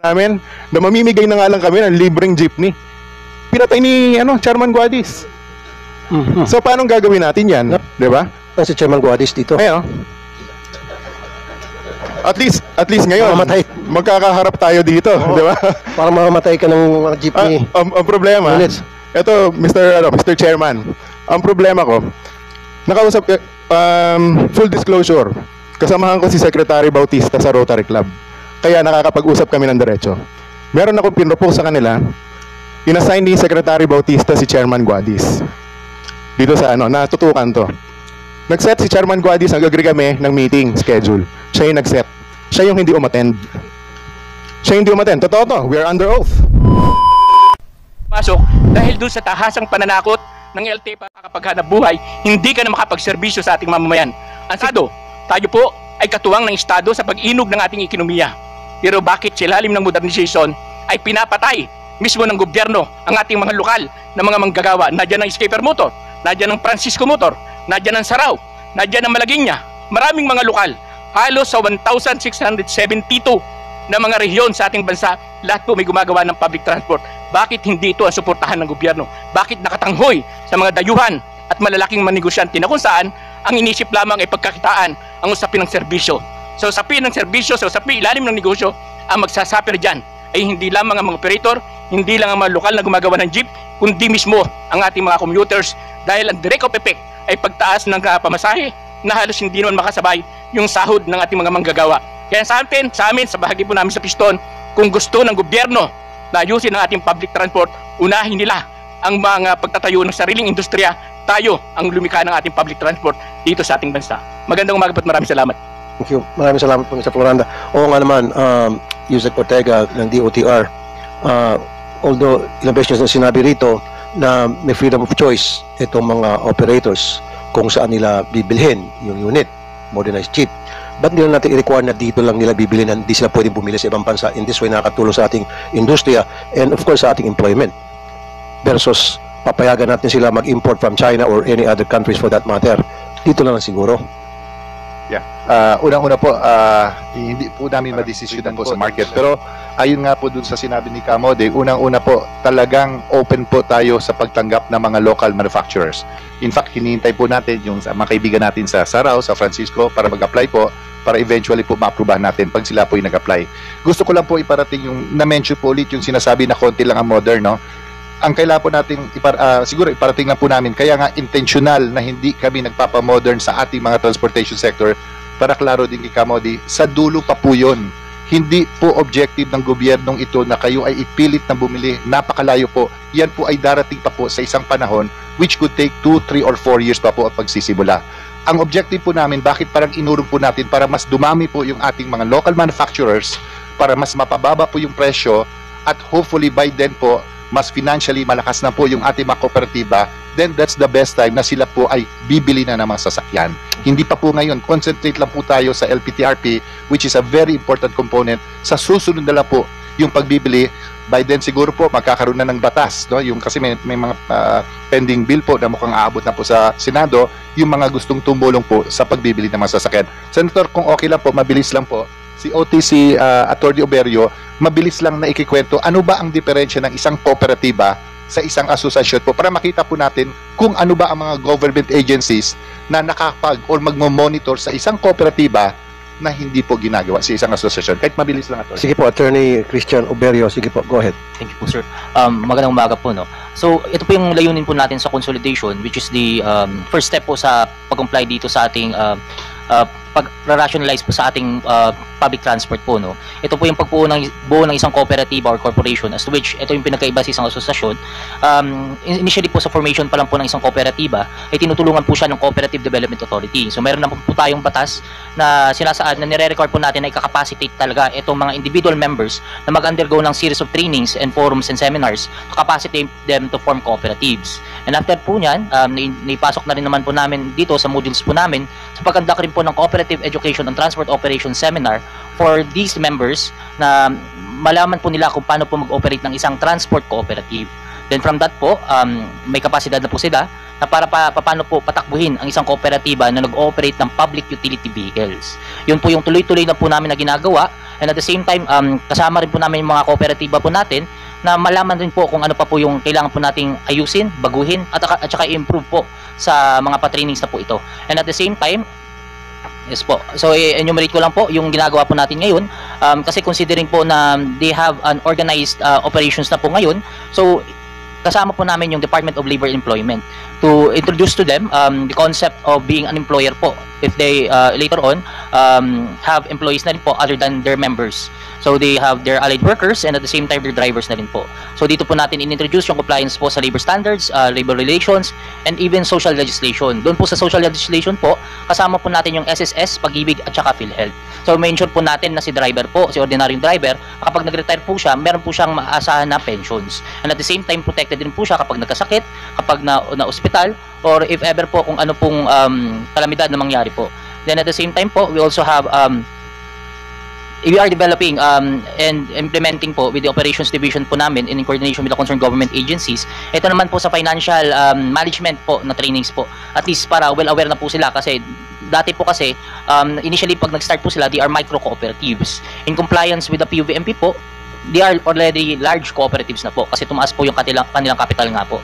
namin na mamimigay na nga lang kami ng libreng jeepney. Pinatay ni Chairman Guadis. So paano gagawin natin yan? Di ba? Si Chairman Guadis dito. Ayun. At least ngayon, magkakaharap tayo dito, di ba? Para mamamatay ka ng mga jeepney. Ang problema, ito, Mr. Chairman, ang problema ko, nakausap, full disclosure, kasamahan ko si Secretary Bautista sa Rotary Club. Kaya nakakapag-usap kami ng diretso. Meron akong pinropose sa kanila, inassign ni Secretary Bautista si Chairman Guadis. Dito sa natutukan to. Nag-set si Chairman Guadis, nag-agree kami ng meeting schedule. Siya yung nag-set. Siya yung hindi umattend. Totoo to. We are under oath. Pasok dahil dun sa tahasang pananakot ng LT para makapaghanap buhay, hindi ka na makapagserbisyo sa ating mamamayan. Ang Estado, tayo po ay katuwang ng Estado sa pag-inog ng ating ekonomiya. Pero bakit sa ilalim ng modernization ay pinapatay mismo ng gobyerno ang ating mga lokal na mga manggagawa? Nadyan ang Skipper Motor, nadyan ang Francisco Motor, nadyan ang Saraw, nadyan ang Malagueña. Maraming mga lokal, halos sa 1,672 na mga rehiyon sa ating bansa, lahat po may gumagawa ng public transport. Bakit hindi ito ang suportahan ng gobyerno? Bakit nakatanghoy sa mga dayuhan at malalaking mga negosyante na kung saan ang inisip lamang ay pagkakitaan ang usapin ng serbisyo? Sa usapin ng serbisyo, sa usapin ilalim ng negosyo, ang magsasuffer dyan ay hindi lamang ang mga operator, hindi lang ang mga lokal na gumagawa ng jeep, kundi mismo ang ating mga commuters, dahil ang direct of effect ay pagtaas ng pamasahe na halos hindi naman makasabay yung sahod ng ating mga manggagawa. Kaya sa amin, sa bahagi po namin sa Piston, kung gusto ng gobyerno na ayusin ang ating public transport, unahin nila ang mga pagtatayo ng sariling industriya, tayo ang lumikha ng ating public transport dito sa ating bansa. Magandang umaga po at maraming salamat. Thank you. Maraming salamat po sa Floranda. Oo nga naman, Yusek Ortega ng DOTR. Although ilang beses na sinabi rito na may freedom of choice itong mga operators kung saan nila bibilhin yung unit, modernized jeep. Ba't nila natin i-require na dito lang nila bibilhin na hindi sila pwedeng bumili sa ibang bansa? In this way, nakakatulong sa ating industriya and of course sa ating employment. Versus papayagan natin sila mag-import from China or any other countries for that matter. Dito lang siguro. Yeah. Unang-una po, hindi po namin madesisyonan po sa market. Pero ayun nga po dun sa sinabi ni Kamode, unang-una po, talagang open po tayo sa pagtanggap ng mga local manufacturers. In fact, hinihintay po natin yung mga kaibigan natin sa Saraw, sa Francisco, para mag-apply po, para eventually po ma-approvehan natin pag sila po yung nag-apply. Gusto ko lang po iparating yung, na-mention po ulit yung sinasabi na konti lang ang modern, no? Ang kailangan po natin, siguro iparating lang po namin, kaya nga intentional na hindi kami nagpapamodern sa ating mga transportation sector, para klaro din kay Kamodi, sa dulo pa po yun. Hindi po objective ng gobyernong ito na kayo ay ipilit na bumili, napakalayo po. Yan po ay darating pa po sa isang panahon which could take 2, 3, or 4 years pa po at pagsisimula. Ang objective po namin, bakit parang inurong po natin para mas dumami po yung ating mga local manufacturers, para mas mapababa po yung presyo, at hopefully by then po, mas financially malakas na po yung ating mga kooperatiba, then that's the best time na sila po ay bibili na ng mga sasakyan. Hindi pa po ngayon, concentrate lang po tayo sa LPTRP, which is a very important component. Sa susunod na lang po yung pagbibili, by then siguro po magkakaroon na ng batas, no? Yung kasi may mga pending bill po na mukhang aabot na po sa Senado, yung mga gustong tumulong po sa pagbibili ng mga sasakyan. Senator, kung okay lang po, mabilis lang po, si OTC Attorney Oberio, mabilis lang na ikikwento ano ba ang diferensya ng isang kooperatiba sa isang asosasyon po, para makita po natin kung ano ba ang mga government agencies na nakapag or magmo-monitor sa isang kooperatiba na hindi po ginagawa sa isang asosasyon. Kahit mabilis lang, Attorney. Sige po, Attorney Christian Oberio, sige po, go ahead. Thank you po, sir. Magandang umaga po, no. So, ito po yung layunin po natin sa consolidation, which is the first step po sa pag-comply dito sa ating pag-rationalize po sa ating public transport po, no. Ito po yung pagbuo ng isang kooperatiba or corporation, as to which ito yung pinagkaiba sa isang asosasyon. Initially po sa formation pa lang po ng isang kooperatiba ay tinutulungan po siya ng Cooperative Development Authority. So meron na po tayong batas na sinasaad na nire-record po natin na i-capacitate talaga itong mga individual members na mag-undergo ng series of trainings and forums and seminars to capacitate them to form cooperatives. And after po niyan, naipasok na rin naman po namin dito sa modules po namin sa pag-conduct rin po ng Cooperative Education and Transport Operations Seminar for these members na malaman po nila kung paano po mag-operate ng isang transport cooperative. Then from that po, may kapasidad na po sila na para paano po patakbuhin ang isang kooperatiba na nag-ooperate ng public utility vehicles. Yun po yung tuloy-tuloy na po namin na ginagawa, and at the same time, kasama rin po namin yung mga kooperatiba po natin na malaman rin po kung ano pa po yung kailangan po nating ayusin, baguhin, at saka i-improve po sa mga pa-trainings na po ito. And at the same time, yes po. So, enumerate ko lang po yung ginagawa po natin ngayon, kasi considering po na they have an organized operations na po ngayon, so kasama po namin yung Department of Labor and Employment to introduce to them the concept of being an employer po if they later on have employees na rin po other than their members. So they have their allied workers and at the same time their drivers na rin po. So dito po natin in-introduce yung compliance po sa labor standards, labor relations, and even social legislation. Doon po sa social legislation po, kasama po natin yung SSS, Pag-ibig at saka PhilHealth. So mention po natin na si driver po, si ordinaryong driver, kapag nag-retire po siya, meron po siyang maasahan na pensions. And at the same time, protected din po siya kapag nagkasakit, kapag na-ospital, or if ever po kung ano pong kalamidad na mangyari po. Then at the same time po, we also have we are developing and implementing po with the operations division po namin in coordination with the concerned government agencies. Ito naman po sa financial management po na trainings po. At least para well aware na po sila kasi dati po kasi initially pag nag-start po sila, they are micro cooperatives. In compliance with the PUVMP po, they are already large cooperatives na po kasi tumaas po yung kanilang capital nga po.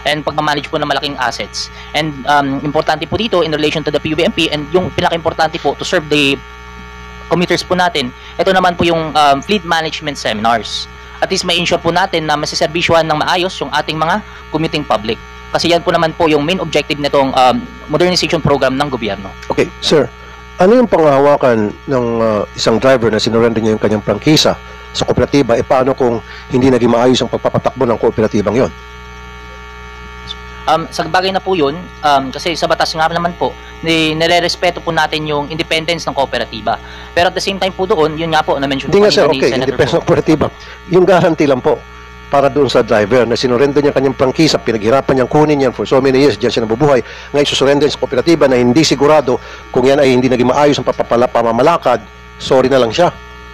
And pag-manage po ng malaking assets. And importante po dito in relation to the PUVMP and yung pinaka-importante po to serve the commuters po natin, ito naman po yung fleet management seminars. At least may ensure po natin na masiservisyohan ng maayos yung ating mga commuting public. Kasi yan po naman po yung main objective nitong modernization program ng gobyerno. Okay, sir. Ano yung panghahawakan ng isang driver na sinurrender niya yung kanyang prangkisa sa kooperatiba? E paano kung hindi naging maayos ang pagpapatakbo ng kooperatibang yon? Sa bagay na po yun, kasi sa batas nga naman po, nire-respeto po natin yung independence ng kooperatiba. Pero at the same time po doon, yun nga po, na-mention po Hindi nga sir, ni okay, Senator independence po. ng kooperatiba. Yung guarantee lang po para doon sa driver na sinurrender niya kanyang prangkisa, pinaghirapan niyang kunin yan for so many years, diyan siya nabubuhay. Ngayon susurrender sa kooperatiba na hindi sigurado kung yan ay hindi naging maayos ang pamamalakad, sorry na lang siya.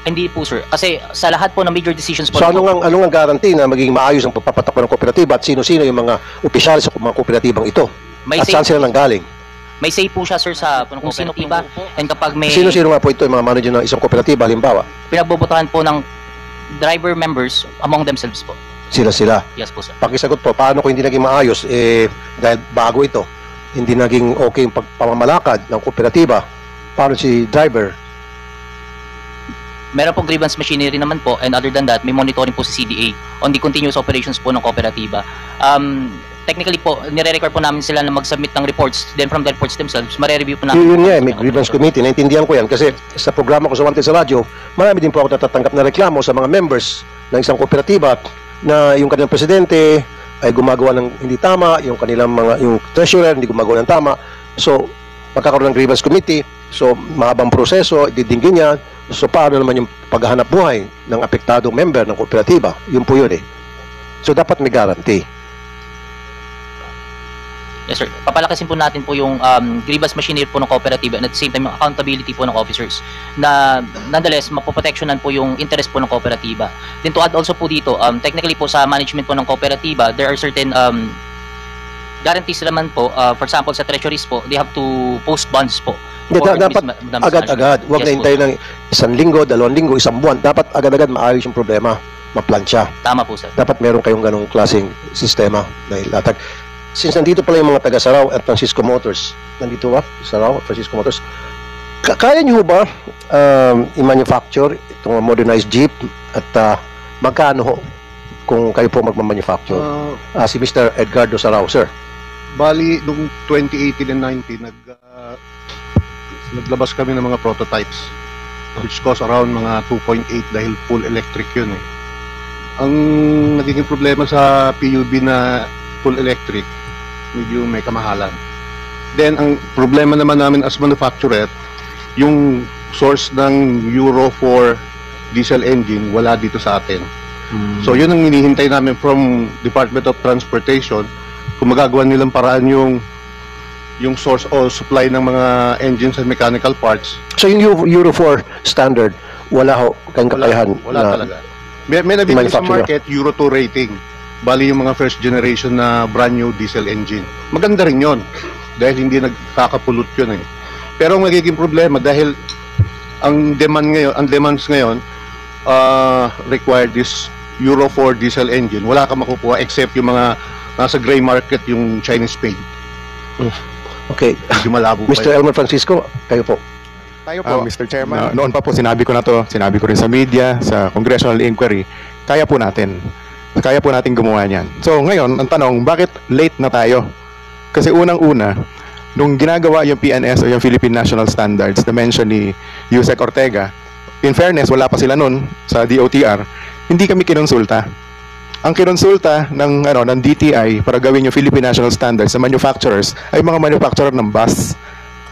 Hindi po sir, kasi sa lahat po ng major decisions po. So ano nga guarantee na maging maayos ang pagpapatakbo ng kooperatiba at sino-sino yung mga opisyal sa mga kooperatibang ito? May At say, saan sila nanggaling? may say po siya sir sa kung sino po ba, and kapag may Sino-sino nga po ito yung mga manager ng isang kooperatiba, halimbawa? pinagbobotohan po ng driver members among themselves po. Sila. Yes po sir. Pakisagot po, paano kung hindi naging maayos? Dahil bago ito, hindi naging okay yung pamamalakad ng kooperatiba, paano si driver? Meron pong grievance machinery naman po, and other than that, may monitoring po si CDA on the continuous operations po ng kooperatiba. Technically po, nire-require po namin sila na mag-submit ng reports, then from the reports themselves, mare-review po namin. Yun nga, may grievance committee, naintindihan ko yan kasi sa programa ko sa Wanted sa radyo, marami din po ako natatanggap na reklamo sa mga members ng isang kooperatiba na yung kanilang presidente ay gumagawa ng hindi tama, yung kanilang yung treasurer hindi gumagawa ng tama. So, magkakaroon ng grievance committee, so mahabang proseso, didinggin yan. So, paano naman yung paghahanap buhay ng apektadong member ng kooperatiba? Yun po yun eh. So, dapat may guarantee. Yes sir. Papalakasin po natin po yung grievance machinery po ng kooperatiba and at the same time yung accountability po ng officers na nonetheless mapoproteksyonan po yung interest po ng kooperatiba. Then to add also po dito, technically po sa management po ng kooperatiba, there are certain guarantees naman po. For example, sa treasuries po, they have to post bonds po. Dapat agad-agad. Huwag na hintayin ng 1 linggo, 2 linggo, 1 buwan. Dapat agad-agad maayos yung problema, maplansya. Tama po sir. Dapat meron kayong ganong klaseng sistema na ilatag. Since nandito pala yung mga taga Sarao at Francisco Motors, nandito ba? Sarao at Francisco Motors. Kaya nyo ba i-manufacture itong modernized jeep at magkano ho kung kayo po magmamanufacture? Si Mr. Edgardo Sarao, sir. Bali, noong 2018 and 19, naglabas kami ng mga prototypes which cost around mga 2.8 dahil full electric yun eh. Ang nagiging problema sa PUV na full electric, medyo may kamahalan. Then, ang problema naman namin as manufacturer, yung source ng Euro 4 diesel engine, wala dito sa atin. So, yun ang hinihintay namin from Department of Transportation, kung magagawa nilang paraan yung source o supply ng mga engines and mechanical parts. So yung Euro 4 standard, wala ho kayong kakayahan Wala talaga. May nabibili sa market, Euro 2 rating. Bali yung mga first generation na brand new diesel engine. Maganda rin yon dahil hindi nagkakapulot yun eh. Pero ang nagiging problema dahil ang demands ngayon required this Euro 4 diesel engine. Wala ka makukuha except yung mga nasa gray market, yung Chinese paint. Okay. Medyo malabo pa Mr. yun. Elmer Francisco, kayo po. Tayo po, Mr. Chairman. Noon pa po sinabi ko na to, sinabi ko rin sa media, sa congressional inquiry, kaya po natin. Kaya po natin gumawa niyan. So ngayon, ang tanong, bakit late na tayo? Kasi unang-una, nung ginagawa yung PNS o yung Philippine National Standards na mention ni Yusek Ortega, in fairness, wala pa sila nun sa DOTR, hindi kami kinonsulta. Ang kinonsulta ng DTI para gawin yung Philippine National Standards sa manufacturers ay mga manufacturer ng bus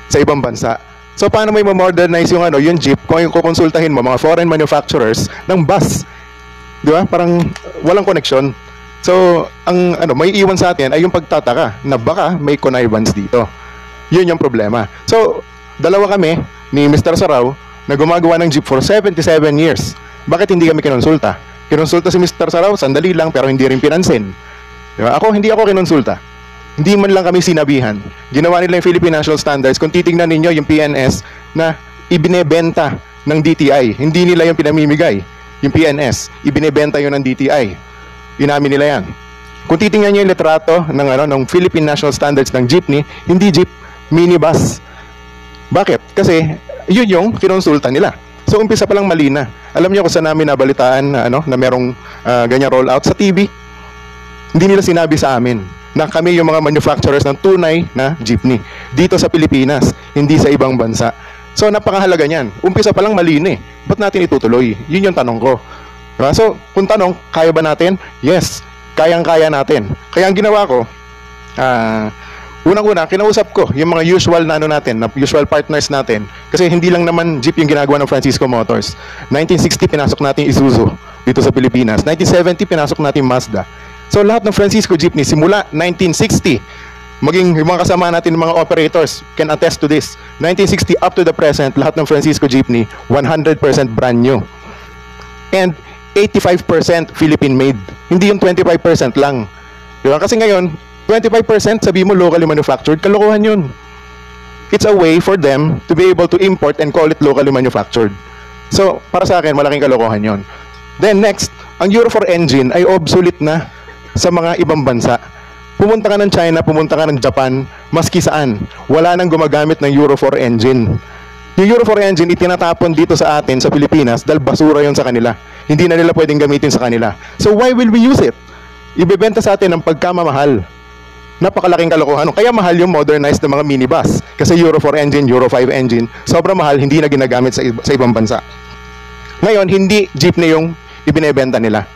sa ibang bansa. So paano mo i-modernize yung jeep kung yung kukonsultahin mo mga foreign manufacturers ng bus? Di ba? Parang walang connection. So, ang may iwan sa atin ay yung pagtataka na baka may connivance dito. Yun yung problema. So, dalawa kami ni Mr. Sarao na gumagawa ng jeep for 77 years. Bakit hindi kami kinonsulta? Kinonsulta si Mr. Sarao, sandali lang pero hindi rin pinansin. Di ba? Hindi ako kinonsulta. Hindi man lang kami sinabihan. Ginawa nila yung Philippine National Standards. Kung titingnan ninyo yung PNS na ibinebenta ng DTI, hindi nila yung pinamimigay. Yung PNS, ibinebenta yun ng DTI. Inamin nila yan. Kung titingnan nyo yung litrato ng Philippine National Standards ng jeepney, hindi jeep, minibus. Bakit? Kasi yun yung kinonsulta nila. So umpisa pa lang mali na. Alam niyo kung saan namin nabalitaan na merong ganyan rollout sa TV? Hindi nila sinabi sa amin na kami yung mga manufacturers ng tunay na jeepney dito sa Pilipinas, hindi sa ibang bansa. So napakahalaga niyan. Umpisa pa lang mali na eh. Ba't natin itutuloy? Yun yung tanong ko. Diba? So kung tanong, kaya ba natin? Yes, kayang-kaya natin. Kaya ang ginawa ko, unang-una, kinausap ko yung mga usual usual partners natin. Kasi hindi lang naman jeep yung ginagawa ng Francisco Motors. 1960, pinasok natin Isuzu dito sa Pilipinas. 1970, pinasok natin Mazda. So lahat ng Francisco jeepney, simula 1960, maging yung mga kasama natin ng mga operators can attest to this. 1960 up to the present, lahat ng Francisco jeepney, 100% brand new. And 85% Philippine made. Hindi yung 25% lang. Diba? Kasi ngayon, 25% sabi mo locally manufactured, kalokohan yun. It's a way for them to be able to import and call it locally manufactured. So, para sa akin, malaking kalokohan yun. Then next, ang Euro 4 engine ay obsolete na sa mga ibang bansa. Pumunta ka ng China, pumunta ka ng Japan, maski saan, wala nang gumagamit ng Euro 4 engine. Yung Euro 4 engine, itinatapon dito sa atin, sa Pilipinas, dahil basura yun sa kanila. Hindi na nila pwedeng gamitin sa kanila. So why will we use it? Ibebenta sa atin ng pagkamamahal. Napakalaking kalokohan. Kaya mahal yung modernized na mga minibus. Kasi Euro 4 engine, Euro 5 engine, sobrang mahal, hindi na ginagamit sa ibang bansa. Ngayon, hindi jeepney yung ibinebenta nila.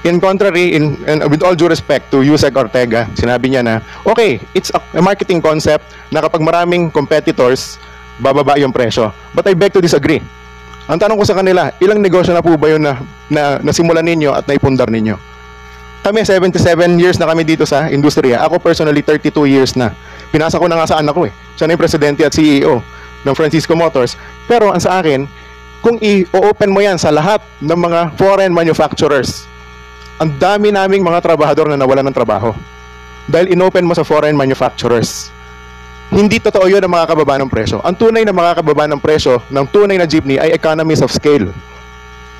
In contrary, and with all due respect to Yusek Ortega, sinabi niya na, okay, it's a marketing concept na kapag maraming competitors, bababa yung presyo. But I beg to disagree. Ang tanong ko sa kanila, ilang negosyo na po ba yun na nasimulan ninyo at naipundar ninyo? Kami, 77 years na kami dito sa industriya. Ako personally, 32 years na. Pinasa ko na nga sa anak ko eh. Siya na yung presidente at CEO ng Francisco Motors. Pero ang sa akin, kung i-open mo yan sa lahat ng mga foreign manufacturers, ang dami naming mga trabahador na nawalan ng trabaho. Dahil inopen mo sa foreign manufacturers. Hindi totoo yun ang makakababa ng presyo. Ang tunay na makakababa ng presyo ng tunay na jeepney ay economies of scale.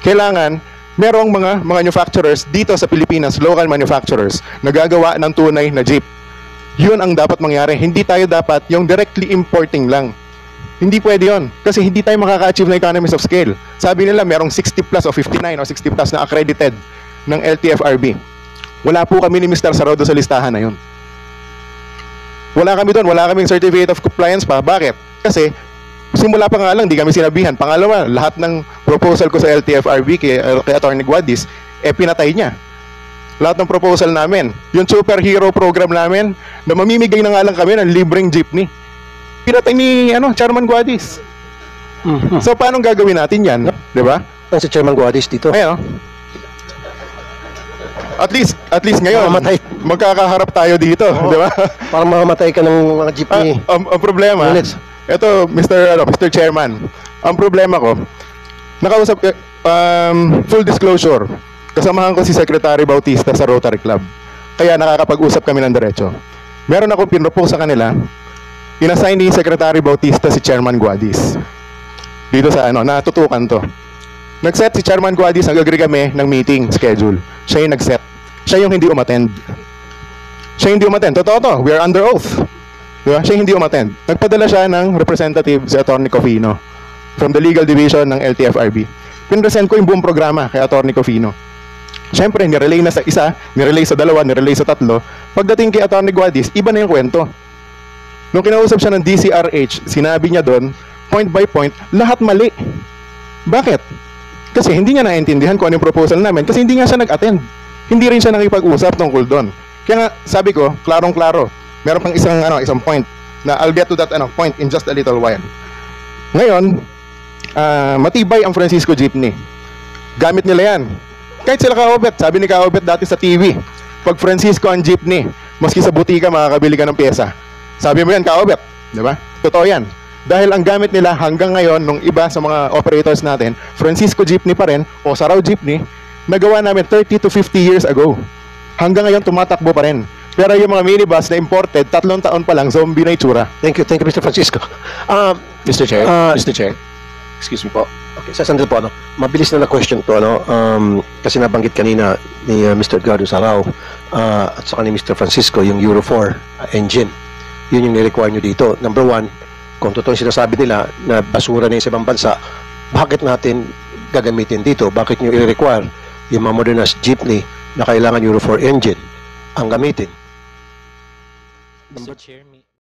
Kailangan, merong mga manufacturers dito sa Pilipinas, local manufacturers, na gagawa ng tunay na jeep. Yun ang dapat mangyari. Hindi tayo dapat yung directly importing lang. Hindi pwede yun. Kasi hindi tayo makaka-achieve ng economies of scale. Sabi nila merong 60 plus o 59 o 60 plus na accredited ng LTFRB. Wala po kami ni Mr. Sarado sa listahan na yun. Wala kami doon. Wala kaming certificate of compliance pa. Bakit? Kasi simula pa nga lang, di kami sinabihan. Pangalawa, lahat ng proposal ko sa LTFRB kay Atty. Guadis, pinatay niya. Lahat ng proposal namin. Yung superhero program namin, na mamimigay na nga lang kami ng libreng jeepney. Pinatay ni Chairman Guadis. So, paano gagawin natin yan? Di ba? Ang si Chairman Guadis dito. Ayun. At least ngayon, magkakaharap tayo dito, di ba? Parang mamamatay ka ng mga jeepney. Ang problema, ito, Mr. Chairman, ang problema ko, nakausap, full disclosure, Kasamahan ko si Secretary Bautista sa Rotary Club. Kaya nakakapag-usap kami ng diretso. Meron akong pinropose sa kanila, inassign ni Secretary Bautista si Chairman Guadis. Dito sa natutukan to. Nag-set si Chairman Guadis, nag-agree kami ng meeting schedule. Siya yung nag-set. Siya yung hindi umattend. Siya hindi umattend. Totoo to, we are under oath. Diba? Siya hindi umattend. Nagpadala siya ng representative si Atty. Cofino from the legal division ng LTFRB. Pinresent ko yung buong programa kay Atty. Cofino. Siyempre, nirelay na sa isa, nirelay sa dalawa, nirelay sa tatlo. Pagdating kay Atty. Guadis, iba na yung kwento. Nung kinausap siya ng DCRH, sinabi niya doon, point by point, lahat mali. Bakit? Kasi hindi niya naintindihan kung ano yung proposal namin kasi hindi nga siya nag-attend. Hindi rin siya nakipag-usap tungkol doon. Kaya nga, sabi ko, klarong-klaro. Meron pang isang point na I'll get to that point in just a little while. Ngayon, matibay ang Francisco Jeepney. Gamit nila yan. Kahit sila Kaobet, sabi ni Kaobet dati sa TV, pag Francisco ang jeepney, maski sa butika makakabili ka ng pyesa. Sabi mo yan, Kaobet, di ba? Totoo yan. Dahil ang gamit nila hanggang ngayon, nung iba sa mga operators natin, Francisco Jeepney pa rin, o Saraw Jeepney, nagawa namin 30 to 50 years ago. Hanggang ngayon, tumatakbo pa rin. Pero yung mga minibus na imported, 3 taon pa lang, zombie na itsura. Thank you, Mr. Francisco. Mr. Chair, Mr. Chair, excuse me po. Okay, sandali po, mabilis na question to, kasi nabanggit kanina ni Mr. Edgardo Saraw at saka ni Mr. Francisco, yung Euro 4 engine. Yun yung ni-require nyo dito. Number 1, kung totoo yung sinasabi nila na basura na yung sa ibang bansa, bakit natin gagamitin dito? Bakit nyo i-require yung mga modernized jeepney na kailangan Euro 4 engine ang gamitin? Mr. Chair,